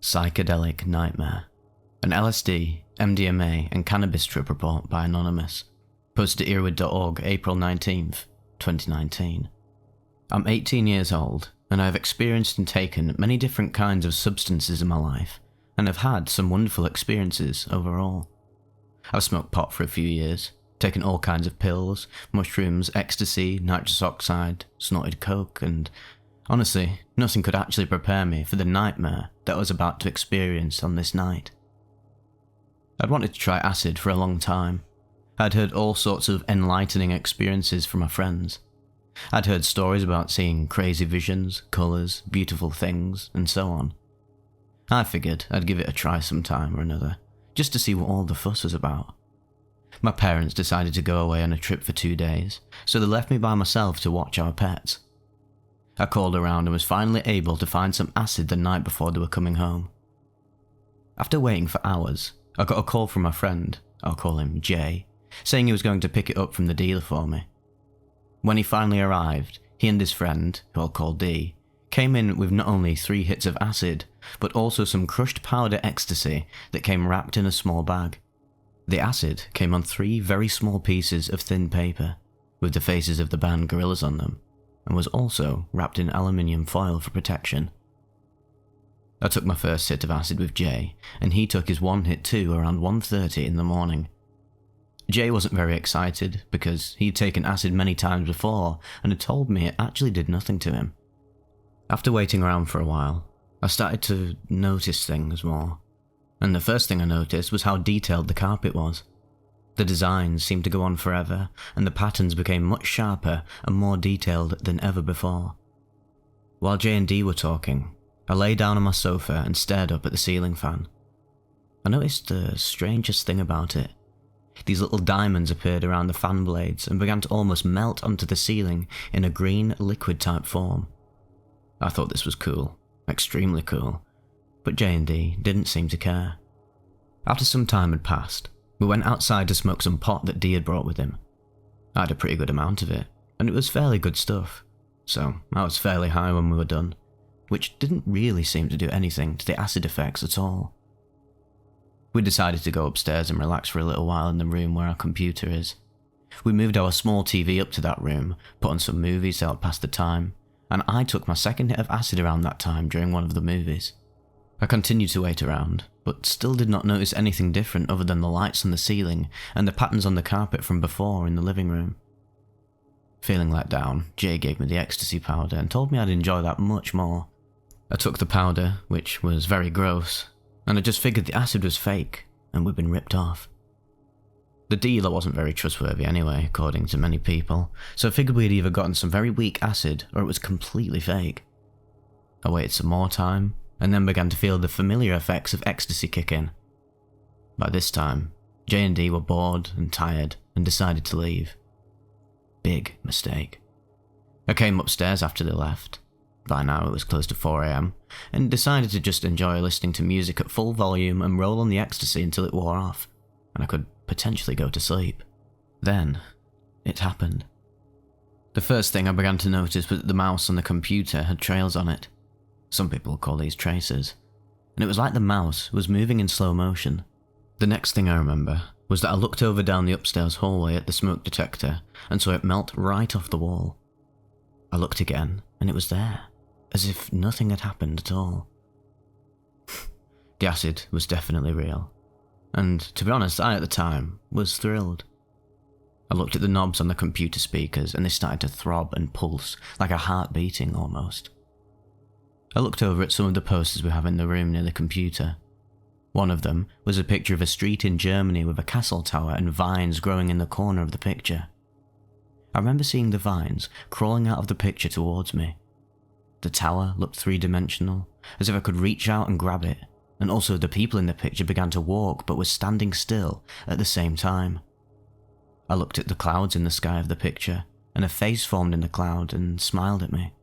Psychedelic Nightmare. An LSD, MDMA, and cannabis trip report by Anonymous. Posted at earwid.org, April 19th, 2019. I'm 18 years old, and I have experienced and taken many different kinds of substances in my life, and have had some wonderful experiences overall. I've smoked pot for a few years, taken all kinds of pills, mushrooms, ecstasy, nitrous oxide, snorted coke, and honestly, nothing could actually prepare me for the nightmare that I was about to experience on this night. I'd wanted to try acid for a long time. I'd heard all sorts of enlightening experiences from my friends. I'd heard stories about seeing crazy visions, colours, beautiful things, and so on. I figured I'd give it a try sometime or another, just to see what all the fuss was about. My parents decided to go away on a trip for 2 days, so they left me by myself to watch our pets. I called around and was finally able to find some acid the night before they were coming home. After waiting for hours, I got a call from my friend, I'll call him Jay, saying he was going to pick it up from the dealer for me. When he finally arrived, he and his friend, who I'll call D, came in with not only 3 hits of acid, but also some crushed powder ecstasy that came wrapped in a small bag. The acid came on 3 very small pieces of thin paper, with the faces of the band Gorillaz on them, and was also wrapped in aluminium foil for protection. I took my first hit of acid with Jay, and he took his 1 hit too around 1:30 in the morning. Jay wasn't very excited because he'd taken acid many times before and had told me it actually did nothing to him. After waiting around for a while, I started to notice things more, and the first thing I noticed was how detailed the carpet was. The designs seemed to go on forever, and the patterns became much sharper and more detailed than ever before. While J and D were talking, I lay down on my sofa and stared up at the ceiling fan. I noticed the strangest thing about it. These little diamonds appeared around the fan blades and began to almost melt onto the ceiling in a green liquid type form. I thought this was cool, extremely cool, but J and D didn't seem to care. After some time had passed, we went outside to smoke some pot that D had brought with him. I had a pretty good amount of it, and it was fairly good stuff, so I was fairly high when we were done, which didn't really seem to do anything to the acid effects at all. We decided to go upstairs and relax for a little while in the room where our computer is. We moved our small TV up to that room, put on some movies to help pass the time, and I took my second hit of acid around that time during one of the movies. I continued to wait around, but still did not notice anything different other than the lights on the ceiling and the patterns on the carpet from before in the living room. Feeling let down, Jay gave me the ecstasy powder and told me I'd enjoy that much more. I took the powder, which was very gross, and I just figured the acid was fake and we'd been ripped off. The dealer wasn't very trustworthy anyway, according to many people, so I figured we'd either gotten some very weak acid or it was completely fake. I waited some more time, and then began to feel the familiar effects of ecstasy kick in. By this time, J and D were bored and tired and decided to leave. Big mistake. I came upstairs after they left. By now it was close to 4 AM, and decided to just enjoy listening to music at full volume and roll on the ecstasy until it wore off, and I could potentially go to sleep. Then, it happened. The first thing I began to notice was that the mouse on the computer had trails on it. Some people call these tracers, and it was like the mouse was moving in slow motion. The next thing I remember was that I looked over down the upstairs hallway at the smoke detector and saw it melt right off the wall. I looked again, and it was there, as if nothing had happened at all. The acid was definitely real, and to be honest, I at the time was thrilled. I looked at the knobs on the computer speakers and they started to throb and pulse, like a heart beating almost. I looked over at some of the posters we have in the room near the computer. One of them was a picture of a street in Germany with a castle tower and vines growing in the corner of the picture. I remember seeing the vines crawling out of the picture towards me. The tower looked 3-dimensional, as if I could reach out and grab it, and also the people in the picture began to walk but were standing still at the same time. I looked at the clouds in the sky of the picture, and a face formed in the cloud and smiled at me.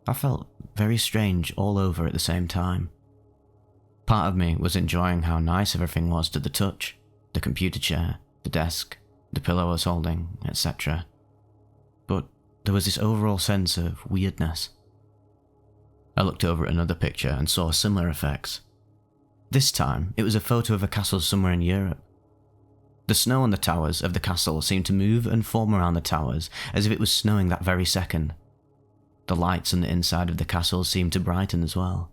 I felt very strange all over at the same time. Part of me was enjoying how nice everything was to the touch, the computer chair, the desk, the pillow I was holding, etc. But there was this overall sense of weirdness. I looked over at another picture and saw similar effects. This time, it was a photo of a castle somewhere in Europe. The snow on the towers of the castle seemed to move and form around the towers as if it was snowing that very second. The lights on the inside of the castle seemed to brighten as well.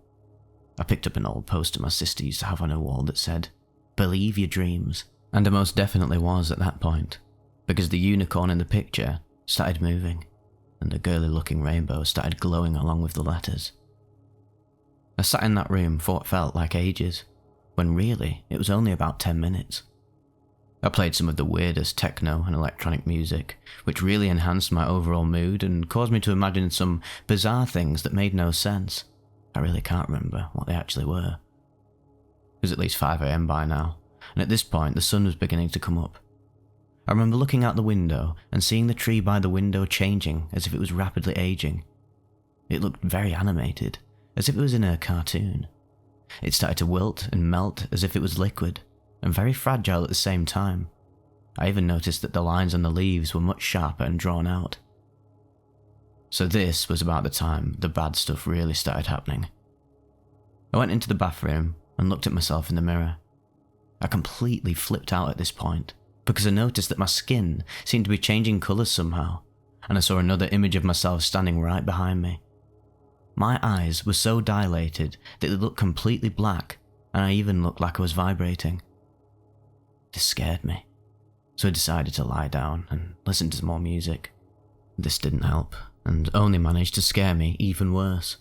I picked up an old poster my sister used to have on her wall that said, "Believe your dreams," and I most definitely was at that point, because the unicorn in the picture started moving, and a girly looking rainbow started glowing along with the letters. I sat in that room for what felt like ages, when really it was only about 10 minutes. I played some of the weirdest techno and electronic music, which really enhanced my overall mood and caused me to imagine some bizarre things that made no sense. I really can't remember what they actually were. It was at least 5 AM by now, and at this point the sun was beginning to come up. I remember looking out the window and seeing the tree by the window changing as if it was rapidly aging. It looked very animated, as if it was in a cartoon. It started to wilt and melt as if it was liquid, and very fragile at the same time. I even noticed that the lines on the leaves were much sharper and drawn out. So this was about the time the bad stuff really started happening. I went into the bathroom and looked at myself in the mirror. I completely flipped out at this point, because I noticed that my skin seemed to be changing colours somehow, and I saw another image of myself standing right behind me. My eyes were so dilated that they looked completely black, and I even looked like I was vibrating. This scared me, so I decided to lie down and listen to some more music. This didn't help, and only managed to scare me even worse.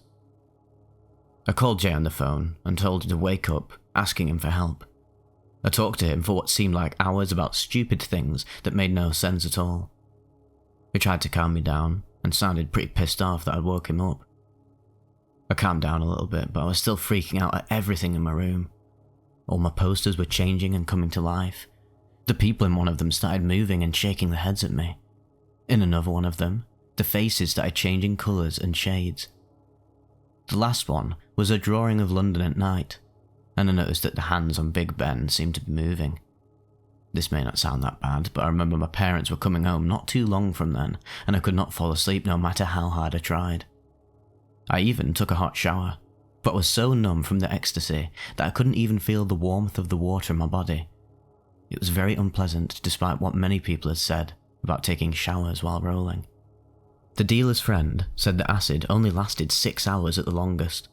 I called Jay on the phone and told him to wake up, asking him for help. I talked to him for what seemed like hours about stupid things that made no sense at all. He tried to calm me down and sounded pretty pissed off that I'd woke him up. I calmed down a little bit, but I was still freaking out at everything in my room. All my posters were changing and coming to life. The people in one of them started moving and shaking their heads at me. In another one of them, the faces started changing colours and shades. The last one was a drawing of London at night, and I noticed that the hands on Big Ben seemed to be moving. This may not sound that bad, but I remember my parents were coming home not too long from then, and I could not fall asleep no matter how hard I tried. I even took a hot shower, but was so numb from the ecstasy that I couldn't even feel the warmth of the water in my body. It was very unpleasant despite what many people had said about taking showers while rolling. The dealer's friend said the acid only lasted 6 hours at the longest.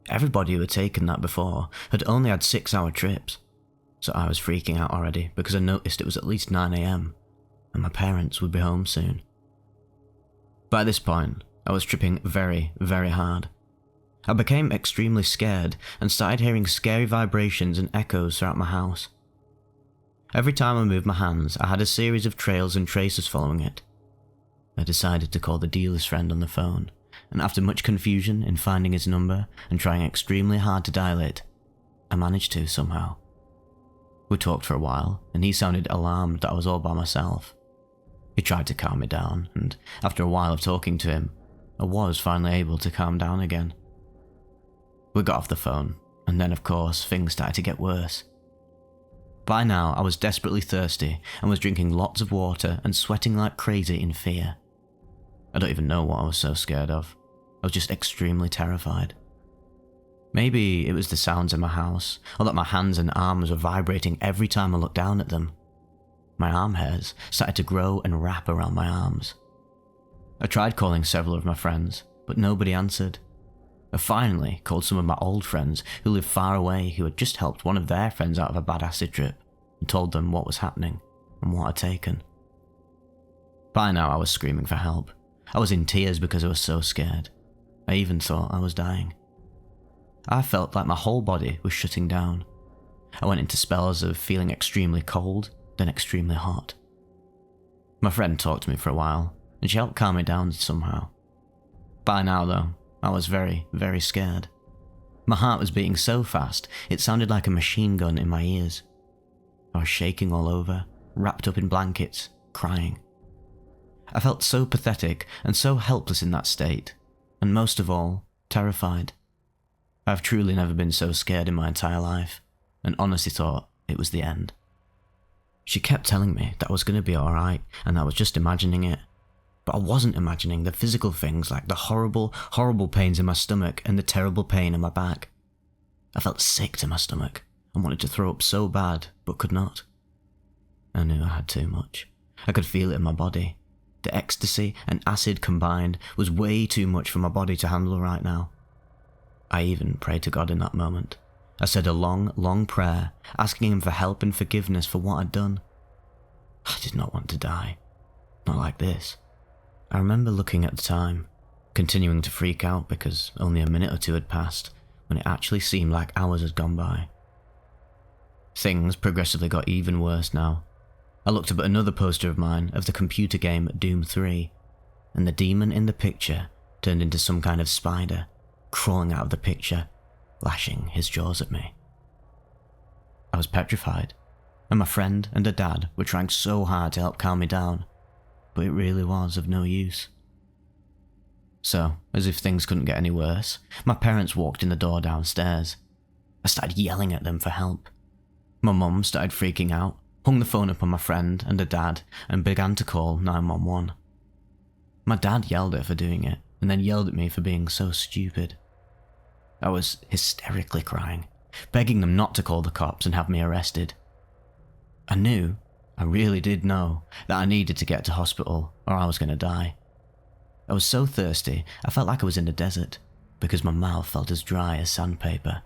Everybody who had taken that before had only had 6-hour trips, so I was freaking out already because I noticed it was at least 9 AM, and my parents would be home soon. By this point, I was tripping very, very hard. I became extremely scared and started hearing scary vibrations and echoes throughout my house. Every time I moved my hands, I had a series of trails and traces following it. I decided to call the dealer's friend on the phone, and after much confusion in finding his number and trying extremely hard to dial it, I managed to somehow. We talked for a while, and he sounded alarmed that I was all by myself. He tried to calm me down, and after a while of talking to him, I was finally able to calm down again. We got off the phone, and then of course things started to get worse. By now I was desperately thirsty and was drinking lots of water and sweating like crazy in fear. I don't even know what I was so scared of. I was just extremely terrified. Maybe it was the sounds in my house, or that my hands and arms were vibrating every time I looked down at them. My arm hairs started to grow and wrap around my arms. I tried calling several of my friends, but nobody answered. I finally called some of my old friends who lived far away who had just helped one of their friends out of a bad acid trip and told them what was happening and what I'd taken. By now I was screaming for help. I was in tears because I was so scared. I even thought I was dying. I felt like my whole body was shutting down. I went into spells of feeling extremely cold, then extremely hot. My friend talked to me for a while, and she helped calm me down somehow. By now though, I was very, very scared. My heart was beating so fast, it sounded like a machine gun in my ears. I was shaking all over, wrapped up in blankets, crying. I felt so pathetic and so helpless in that state, and most of all, terrified. I've truly never been so scared in my entire life, and honestly thought it was the end. She kept telling me that I was going to be alright, and I was just imagining it. But I wasn't imagining the physical things like the horrible, horrible pains in my stomach and the terrible pain in my back. I felt sick to my stomach and wanted to throw up so bad, but could not. I knew I had too much. I could feel it in my body. The ecstasy and acid combined was way too much for my body to handle right now. I even prayed to God in that moment. I said a long, long prayer, asking him for help and forgiveness for what I'd done. I did not want to die. Not like this. I remember looking at the time, continuing to freak out because only a minute or two had passed, when it actually seemed like hours had gone by. Things progressively got even worse now. I looked up at another poster of mine of the computer game Doom 3, and the demon in the picture turned into some kind of spider, crawling out of the picture, lashing his jaws at me. I was petrified, and my friend and her dad were trying so hard to help calm me down, but it really was of no use. So, as if things couldn't get any worse, my parents walked in the door downstairs. I started yelling at them for help. My mum started freaking out, hung the phone up on my friend and her dad, and began to call 911. My dad yelled at her for doing it, and then yelled at me for being so stupid. I was hysterically crying, begging them not to call the cops and have me arrested. I really did know, that I needed to get to hospital or I was going to die. I was so thirsty, I felt like I was in the desert, because my mouth felt as dry as sandpaper.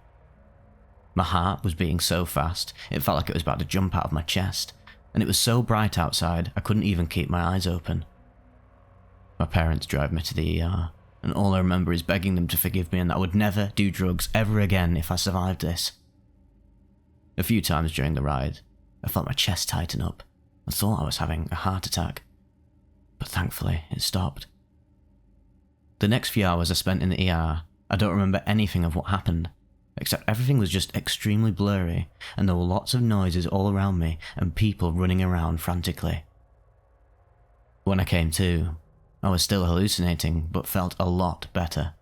My heart was beating so fast, it felt like it was about to jump out of my chest, and it was so bright outside I couldn't even keep my eyes open. My parents drove me to the ER, and all I remember is begging them to forgive me and that I would never do drugs ever again if I survived this. A few times during the ride, I felt my chest tighten up and thought I was having a heart attack, but thankfully it stopped. The next few hours I spent in the ER, I don't remember anything of what happened, except everything was just extremely blurry and there were lots of noises all around me and people running around frantically. When I came to, I was still hallucinating but felt a lot better.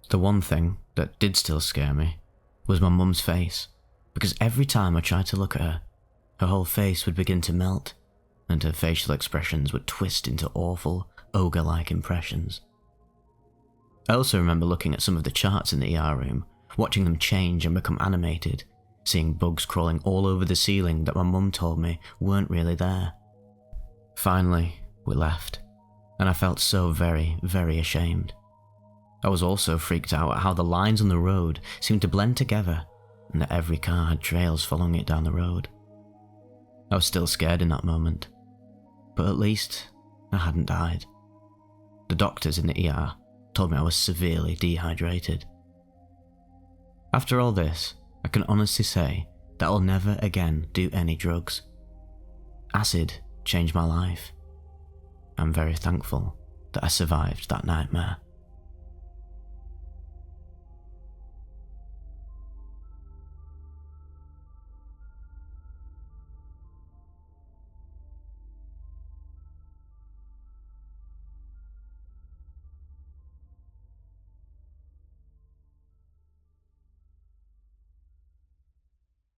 The one thing that did still scare me was my mum's face, because every time I tried to look at her, her whole face would begin to melt and her facial expressions would twist into awful, ogre-like impressions. I also remember looking at some of the charts in the ER room, watching them change and become animated, seeing bugs crawling all over the ceiling that my mum told me weren't really there. Finally, we left, and I felt so very, very ashamed. I was also freaked out at how the lines on the road seemed to blend together, and that every car had trails following it down the road. I was still scared in that moment, but at least I hadn't died. The doctors in the ER told me I was severely dehydrated. After all this, I can honestly say that I'll never again do any drugs. Acid changed my life. I'm very thankful that I survived that nightmare.